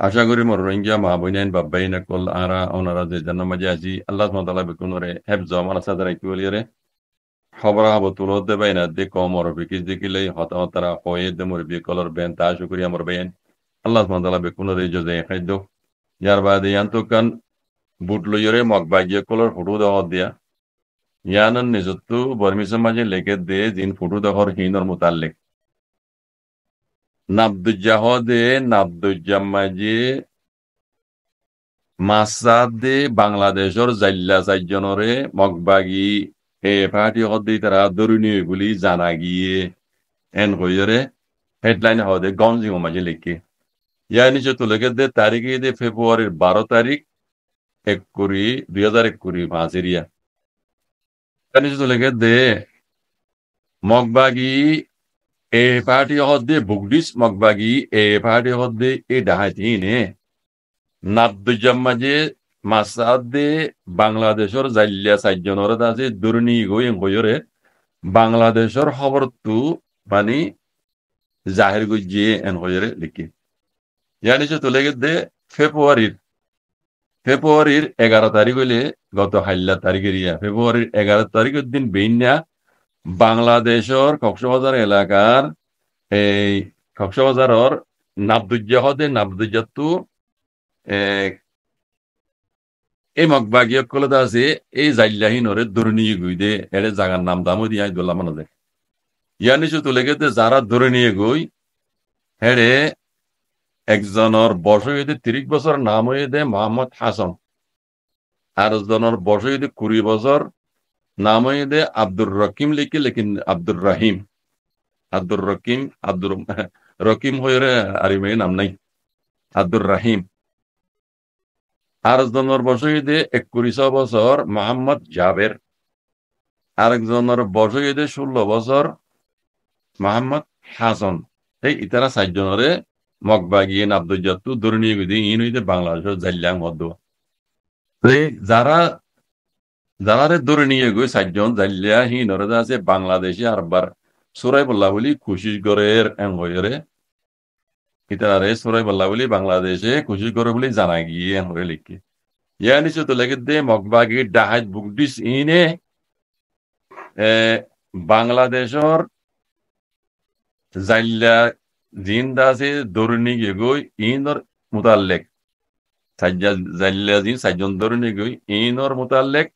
আশা করি মোর রোহিঙ্গা মা বোনাইন বাব্বাইন কল আরা ওনারা যে জান্নার মাঝে আজি আল্লাহ সুবহানাহু ওয়া তাআলা বেকুনরে হেফজ আমার সাদা রাখি বলিরে খবর হব তুলো দে বাইনা দে কমর বিকিস দেখিলে হতা হতারা হয়ে দে মোর বি কলর বেন তা শুকরিয়া মোর বাইন আল্লাহ সুবহানাহু ওয়া তাআলা বেকুনরে জজে খাইদ ইয়ার বাদে ইয়ান্ত কান বুট লইরে মগ বাগিয়ে কলর ফটো দেওয়া দিয়া ইয়ানন নিজত্তু বর্মিসের মাঝে লেগে দে জিন ফটো দেওয়ার হিনর মুতাল্লিক নাবদুজ্জাহ দে নাবদুজ্জাম মাঝে মাসাদে বাংলাদেশের জাইল্লা চারজনরে মগবাগি পার্টি হদ্দি তারা দরুনি বলি জানা গিয়ে এন কইরে হেডলাইন হদে গঞ্জিং মাঝে লিখি ইয়া নিচে তুলেকে দে তারিখে দে ফেব্রুয়ারির 12 তারিখ 2021 মাঝেরিয়া নিচে তুলেকে দে মগবাগি পার্টি হদ্দে বুগডিস মগবাগি পার্টি হদ্দে ডাহাতি নে নাবদুজ্জাম মাঝে মাসাদে বাংলাদেশের জাইল্লা চারজনের আছে দুর্নী গইং হইরে বাংলাদেশের খবর তু মানে জাহির গুজিয়ে এন হইরে লিখি ইয়ানি সে তুলে দে ফেব্রুয়ারির 11 তারিখ হইলে গত হাইল্লা তারিখের ফেব্রুয়ারির 11 তারিখের দিন বেইনা বাংলাদেশের কক্সবাজার এলাকার এই কক্সবাজারের নাবদুজ্জাতু এই মগবাগিয়ক কলতা আছে এই জাইল্লাহিনরে দুর্নীতি গুইদে এর জাগার নাম দামও দিয়া দোলা মনে দেয় ইয়ার নিচে তুলে গেতে যারা ধরে নিয়ে গই হেরে একজনের বয়স হইতে 30 বছর নাম হইতে মোহাম্মদ হাসান আর একজনের বয়স হইতে 20 বছর নাম হইতে আব্দুর রকিম লিখি লেকিন আব্দুর রাহিম আব্দুর রকিম হইরে আরিমে নাম নাই আব্দুর রাহিম আর একজনের বয়স হইতে 21 বছর মোহাম্মদ জাবের আরেকজনের বয়স হইতে 16 বছর মোহাম্মদ হাসান এই ইতারা 4জনরে মগবাগিয়ে নাবদুজ্জাতু দুর্নীতি গুদি ইন হইতে বাংলাদেশের জাইল্লাং মধ্য যারা ধরে নিয়ে গই 4জন জাইল্লা হিনরে আছে বাংলাদেশে আরবার সুরাই বল্লা বলি খুশি গড়ের হইরে ইতারে সুরাই বল্লা বলি বাংলাদেশে খুশি গড়ে বলি জানা গিয়ে হয়ে লিখি ইয়া নিচে তো লেগে দে মগবাগি ডাহাজ বুকডিস ইনে বাংলাদেশের জাইল্লা জিন্দা আছে দরুনি গই ইনর মুতাল্লেক জাইল্লা জিন 4জন দরুনি গই ইনর মুতাল্লেক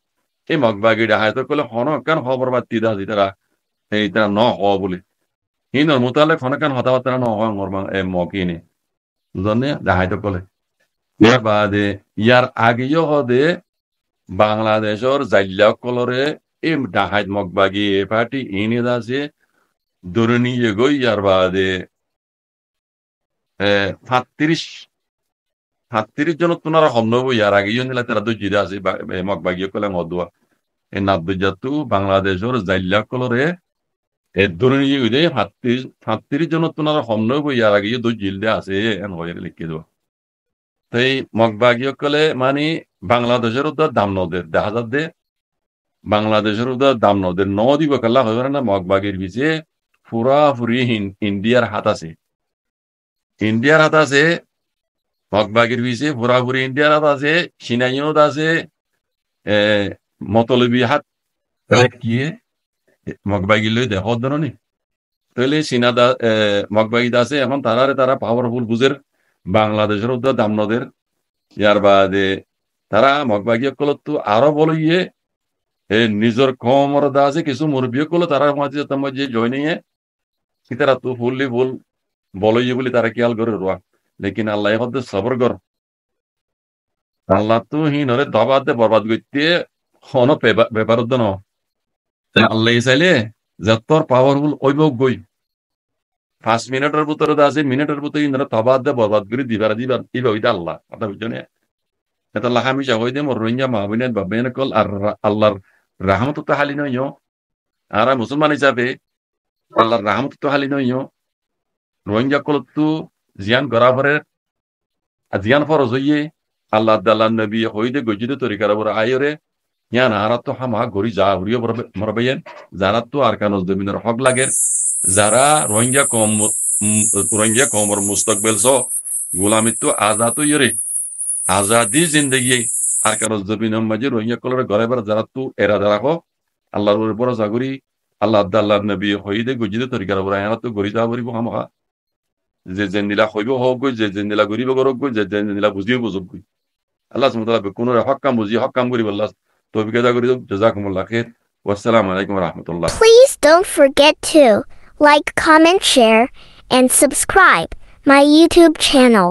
এই মগবাগি ডাহাজ কলে হনকান খবর বাতি দা তারা এই তারা ন হ বলে ইনর মুতাল্লেক হনকান হতাবার্তা ন হয় মকিনে বুঝনে ডাহাজ কলে ইয়ার বাদে ইয়ার আগেও হদে বাংলাদেশের জাইল্লা কলরে এই ডাহাজ মগবাগি এ পার্টি ইনে আছে দরুনি গই ইয়ার বাদে 37 জন তোনারা সম্ভব ইয়ার আগে নিলা তারা তো জিরা আছে মগবাগিয়ে কলে মদুয়া এই নাবদুজ্জাতু বাংলাদেশের জাইল্লা কলরে ধরে নিয়ে 37 জন তোনারা সম্ভব ইয়ার আগে দু জিলদে আছে এন হয়ে লিখে দেওয়া তাই মগবাগিয়ে কলে মানে বাংলাদেশের উদ্ধার দাম নদের দেখা যাচ্ছে বাংলাদেশের উদ্ধার দাম নদের ন দিব কাল্লা হয়ে না মগবাগির পিছিয়ে পুরাপুরি ইন্ডিয়ার হাত আছে মগবাগির পিছিয়ে পুরাপুরি ইন্ডিয়ার হাত আছে সিনাইনত আছে মতলবী হাত কি মগবাগি লই দেখ ধরনি তাহলে সিনাদা মগবাগিদা আছে এখন তারা পাওয়ারফুল বুঝের বাংলাদেশের উদ্ধার দাম নদের ইয়ার বাদে তারা মগবাগি কলত আরো বলিয়ে নিজের কমরদা আছে কিছু মুরব্বী করলো তারা মাঝে জয়নিয়ে তারা তো ফুললি ফুল বলইয়ে বলি তারা খেয়াল করে রোয়া লেকিন আল্লাহ হতে সবর কর আল্লাহ তো হিনরে দবাতে বরবাদ করতে হন ব্যাপার ন আল্লাহ চাইলে যতর পাওয়ারফুল ঐবক গই 5 মিনিটের ভিতরে আছে মিনিটের ভিতরে ইনরা তবাদে বরবাদ করে দিবার ইবা হইতে আল্লাহ কথা বুঝনে এটা আল্লাহ হামিশা হইতে মোর রোহিঙ্গা মাহবিনের বাবেন কল আর আল্লাহর রহমত তো হালি নয় আর মুসলমান হিসাবে আল্লাহর রহমত তো হালি নয় রোহিঙ্গা কল তো জিয়ান গরাফরের জিয়ান ফরজ হইয়ে আল্লাহ দাল্লাহ নবী হইতে গজিত তরিকার উপর আয়রে ইয়ান হারাত তো হামা গরি যা হরিও মরবেন যারা তো আর কানজ জমিনের হক লাগের যারা রোহিঙ্গা কমর মুস্তকবেল গোলামিত্ব আজাদ ইয়ে আজাদি জিন্দগি আর কারো জবিনের মাঝে রোহিঙ্গা কলরে ঘরে বেড়া যারা তো এরা যারা হো আল্লাহর উপর জাগরি আল্লাহ আল্লাহ নবী হইদে গজিদে তরিকার উপর আয়াত তো গরি যাওয়া পড়িব হামহা যে জেন্দিলা হইব হোক গই যে জেন্দিলা গরিব গরক গই যে জেন্দিলা বুঝিও বুঝুক গই আল্লাহ সুবহানাহু ওয়া তাআলা কোন হক বুঝি হক কাম করি আল্লাহ তৌফিক আদা করি জাযাকুমুল্লাহ খাইর ওয়াসসালামু আলাইকুম ওয়া রাহমাতুল্লাহ Please don't forget to like, comment, share, and subscribe my YouTube channel.